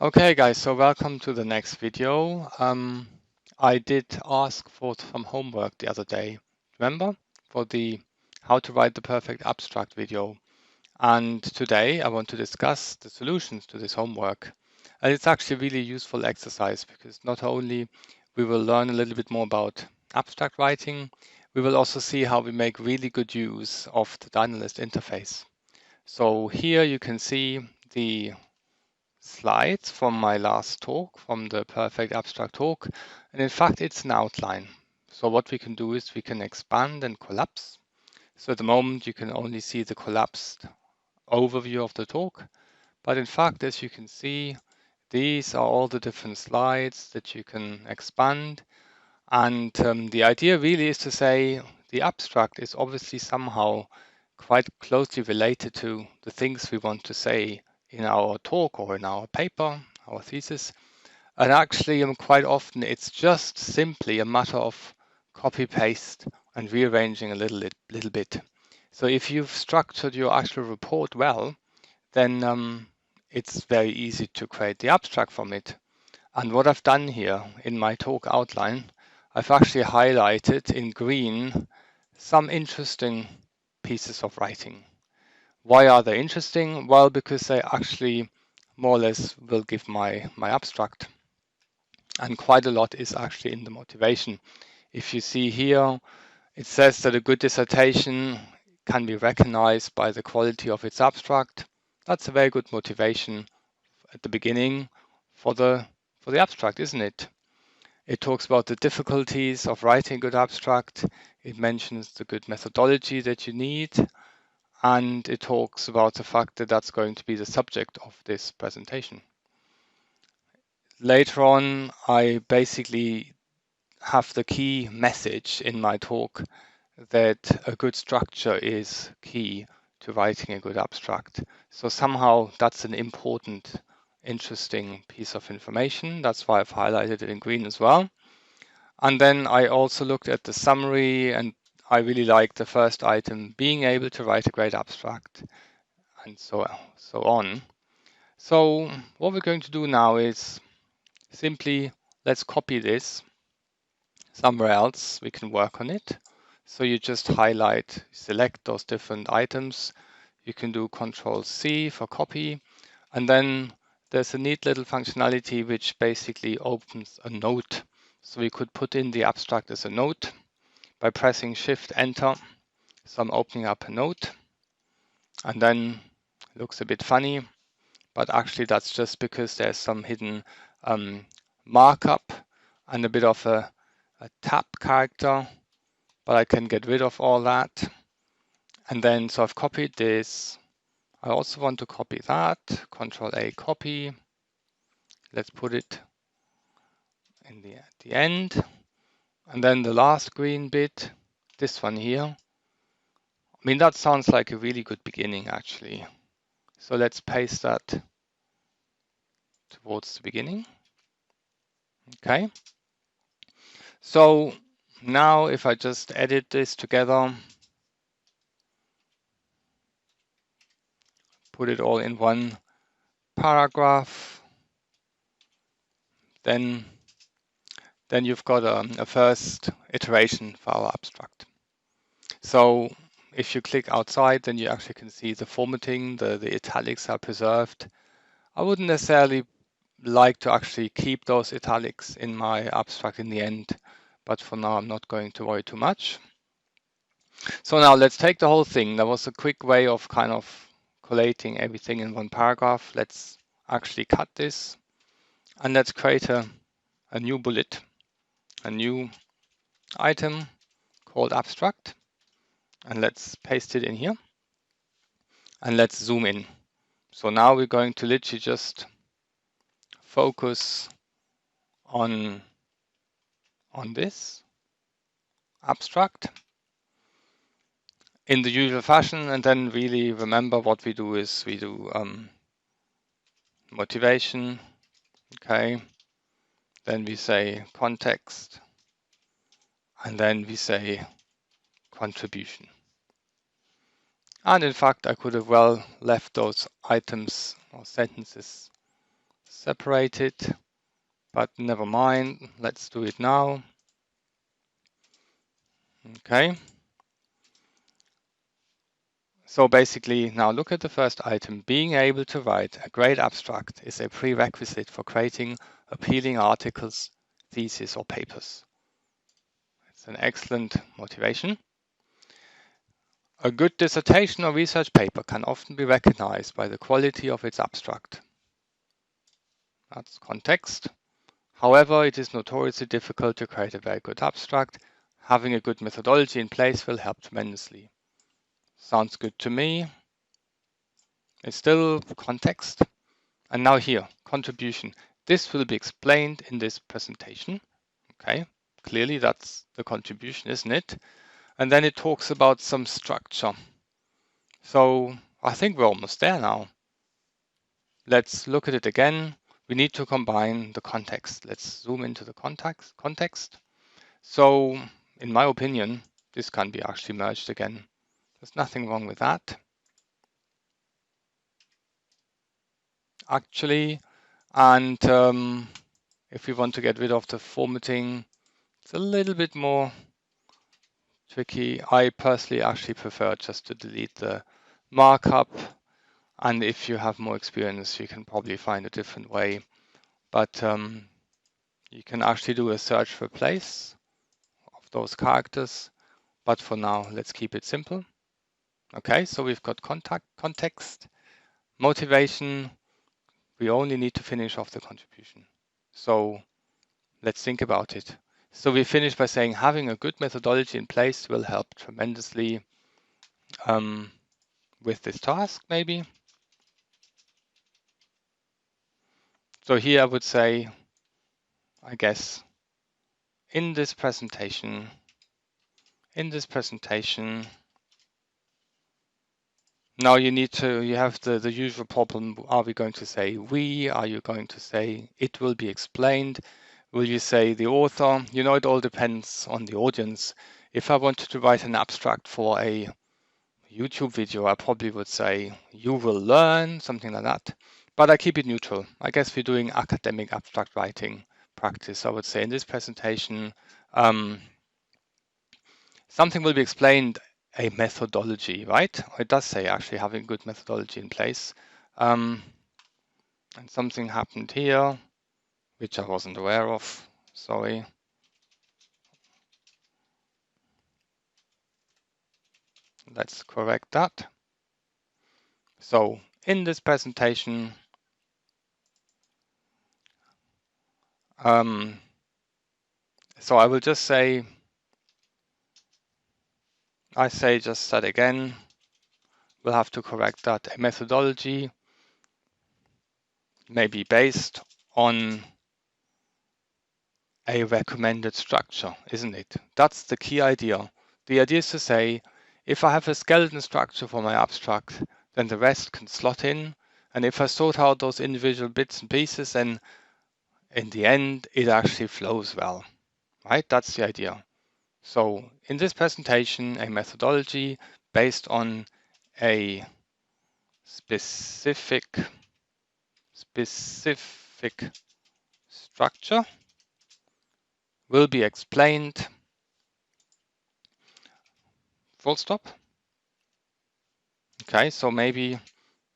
Okay guys, so welcome to the next video. I did ask for some homework the other day, remember? For the how to write the perfect abstract video. And today I want to discuss the solutions to this homework. And it's actually a really useful exercise because not only we will learn a little bit more about abstract writing, we will also see how we make really good use of the Dynalyst interface. So here you can see the slides from my last talk, from the Perfect Abstract talk, and in fact it's an outline. So what we can do is we can expand and collapse. So at the moment you can only see the collapsed overview of the talk, but in fact, as you can see, these are all the different slides that you can expand, and the idea really is to say the abstract is obviously somehow quite closely related to the things we want to say in our talk or in our paper, our thesis. And actually, quite often it's just simply a matter of copy paste and rearranging a little bit. So if you've structured your actual report well, then it's very easy to create the abstract from it. And what I've done here in my talk outline, I've actually highlighted in green some interesting pieces of writing. Why are they interesting? Well, because they actually more or less will give my abstract. And quite a lot is actually in the motivation. If you see here, it says that a good dissertation can be recognized by the quality of its abstract. That's a very good motivation at the beginning for the abstract, isn't it? It talks about the difficulties of writing a good abstract. It mentions the good methodology that you need. And it talks about the fact that that's going to be the subject of this presentation. Later on, I basically have the key message in my talk that a good structure is key to writing a good abstract. So somehow that's an important, interesting piece of information. That's why I've highlighted it in green as well. And then I also looked at the summary, and I really like the first item, being able to write a great abstract, and so on. So what we're going to do now is simply let's copy this somewhere else. We can work on it. So you just highlight, select those different items. You can do Control C for copy. And then there's a neat little functionality which basically opens a note. So we could put in the abstract as a note by pressing Shift Enter. So I'm opening up a note, and then it looks a bit funny, but actually that's just because there's some hidden markup and a bit of a tab character, but I can get rid of all that. And then, so I've copied this. I also want to copy that. Control A, copy. Let's put it in at the end. And then the last green bit, this one here. I mean, that sounds like a really good beginning, actually. So let's paste that towards the beginning. Okay. So now if I just edit this together, put it all in one paragraph, then you've got a first iteration for our abstract. So if you click outside, then you actually can see the formatting, the italics are preserved. I wouldn't necessarily like to actually keep those italics in my abstract in the end, but for now I'm not going to worry too much. So now let's take the whole thing. That was a quick way of kind of collating everything in one paragraph. Let's actually cut this, and let's create a new bullet, a new item called abstract, and let's paste it in here, and let's zoom in. So now we're going to literally just focus on this abstract in the usual fashion, and then really remember what we do is we do motivation, okay, then we say context, and then we say contribution. And in fact, I could have well left those items or sentences separate it, but never mind. Let's do it now. Okay. So basically, now look at the first item. Being able to write a great abstract is a prerequisite for creating appealing articles, theses, or papers. It's an excellent motivation. A good dissertation or research paper can often be recognized by the quality of its abstract. That's context. However, it is notoriously difficult to create a very good abstract. Having a good methodology in place will help tremendously. Sounds good to me. It's still context. And now here, contribution. This will be explained in this presentation. Okay, clearly that's the contribution, isn't it? And then it talks about some structure. So I think we're almost there now. Let's look at it again. We need to combine the context. Let's zoom into the context. So in my opinion, this can be actually merged again. There's nothing wrong with that. Actually, and if we want to get rid of the formatting, it's a little bit more tricky. I personally actually prefer just to delete the markup. And if you have more experience, you can probably find a different way. But you can actually do a search replace of those characters. But for now, let's keep it simple. Okay, so we've got context, motivation. We only need to finish off the contribution. So let's think about it. So we finish by saying having a good methodology in place will help tremendously with this task, maybe. So here I would say, I guess, in this presentation, now you have the usual problem. Are we going to say we? Are you going to say it will be explained? Will you say the author? You know, it all depends on the audience. If I wanted to write an abstract for a YouTube video, I probably would say you will learn, something like that. But I keep it neutral. I guess we're doing academic abstract writing practice. I would say in this presentation, something will be explained, a methodology, right? It does say actually having good methodology in place. And something happened here, which I wasn't aware of. Sorry. Let's correct that. So in this presentation, so I will just say, just that again. We'll have to correct that. A methodology may be based on a recommended structure, isn't it? That's the key idea. The idea is to say, if I have a skeleton structure for my abstract, then the rest can slot in. And if I sort out those individual bits and pieces, then in the end, it actually flows well, right? That's the idea. So in this presentation, a methodology based on a specific structure will be explained, full stop. Okay, so maybe,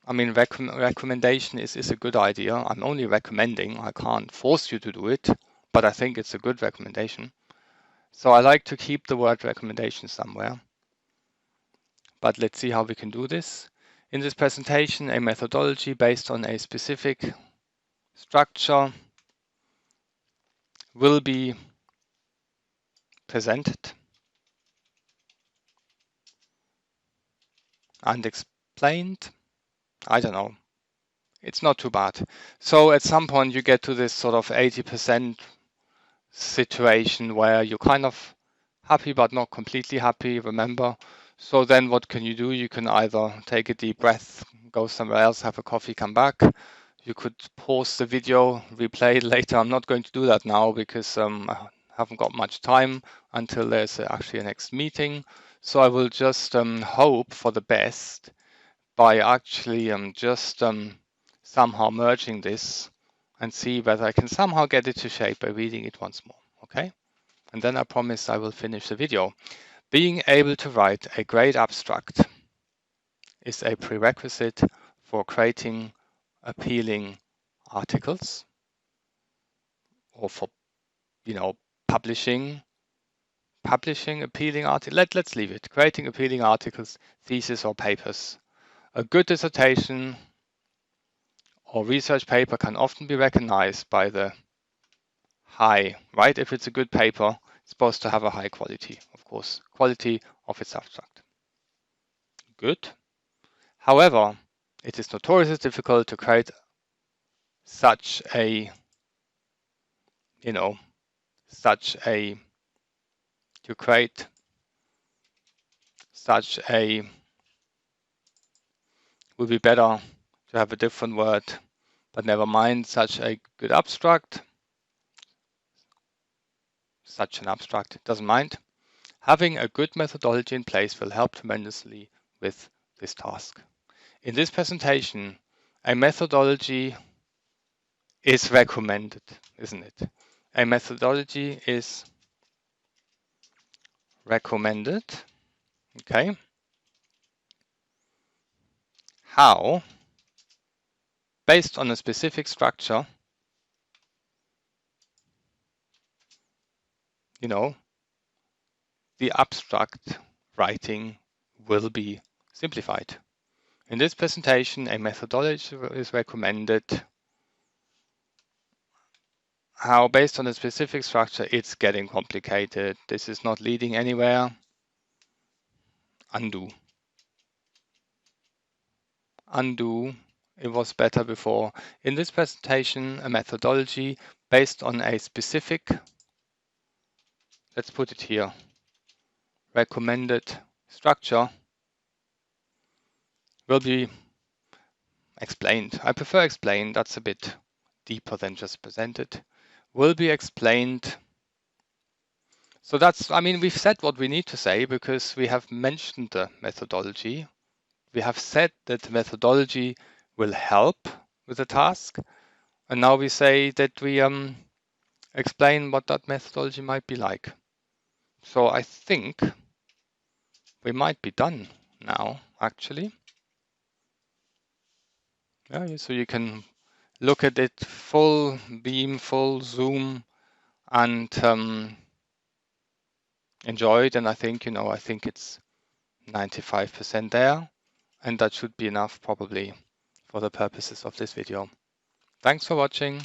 I mean, recommendation is a good idea. I'm only recommending, I can't force you to do it, but I think it's a good recommendation. So I like to keep the word recommendation somewhere. But let's see how we can do this. In this presentation, a methodology based on a specific structure will be presented and explained. I don't know. It's not too bad. So at some point you get to this sort of 80% situation where you're kind of happy but not completely happy, remember. So then what can you do? You can either take a deep breath, go somewhere else, have a coffee, come back. You could pause the video, replay it later. I'm not going to do that now because I haven't got much time until there's actually a next meeting. So I will just hope for the best by actually just somehow merging this and see whether I can somehow get it to shape by reading it once more, okay? And then I promise I will finish the video. Being able to write a great abstract is a prerequisite for creating appealing articles, or for, publishing appealing articles. Let's leave it. Creating appealing articles, theses, or papers. A good dissertation or research paper can often be recognized by the high, right? If it's a good paper, it's supposed to have a high quality, of course, quality of its abstract. Good. However, it is notoriously difficult to create such a, would be better to have a different word, but never mind, such a good abstract, such an abstract, doesn't mind. Having a good methodology in place will help tremendously with this task. In this presentation, a methodology is recommended, isn't it? A methodology is recommended, okay? How? Based on a specific structure, the abstract writing will be simplified. In this presentation, a methodology is recommended. How, based on a specific structure, it's getting complicated. This is not leading anywhere. Undo. Undo. It was better before. In this presentation, a methodology based on a specific, let's put it here, recommended structure will be explained. I prefer explained. That's a bit deeper than just presented. Will be explained. So that's, we've said what we need to say because we have mentioned the methodology. We have said that the methodology will help with the task. And now we say that we explain what that methodology might be like. So I think we might be done now, actually. Yeah, so you can look at it full beam, full zoom, and enjoy it. And I think, I think it's 95% there. And that should be enough probably for the purposes of this video. Thanks for watching.